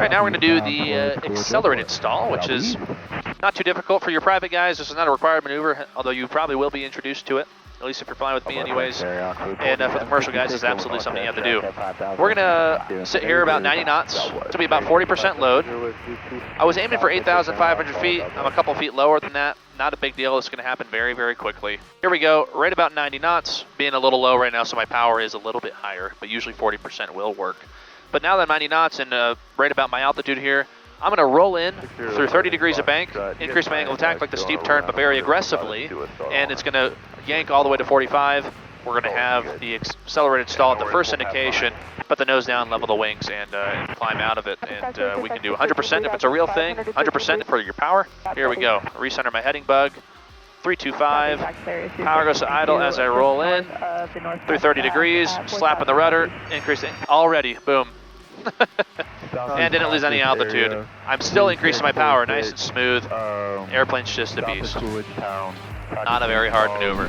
Right, now we're going to do the accelerated stall, which is not too difficult for your private guys. This is not a required maneuver, although you probably will be introduced to it, at least if you're flying with me anyways. And for the commercial guys, it's absolutely something you have to do. We're going to sit here about 90 knots. It's going to be about 40% load. I was aiming for 8,500 feet. I'm a couple feet lower than that. Not a big deal. It's going to happen very, very quickly. Here we go, right about 90 knots. Being a little low right now, so my power is a little bit higher, but usually 40% will work. But now that I'm 90 knots and right about my altitude here, I'm going to roll in through 30 degrees of bank, increase my angle of attack like the steep turn, but very aggressively, and it's going to yank all the way to 45. We're going to have the accelerated stall at the first indication, put the nose down, level the wings, and climb out of it. And we can do 100% if it's a real thing, 100% for your power. Here we go. Recenter my heading bug. 325. Power goes to idle as I roll in. Through 30 degrees, slapping the rudder, increasing already. Boom. And didn't lose any altitude. I'm still increasing my power, nice and smooth. Airplane's just a beast. Not a very hard maneuver.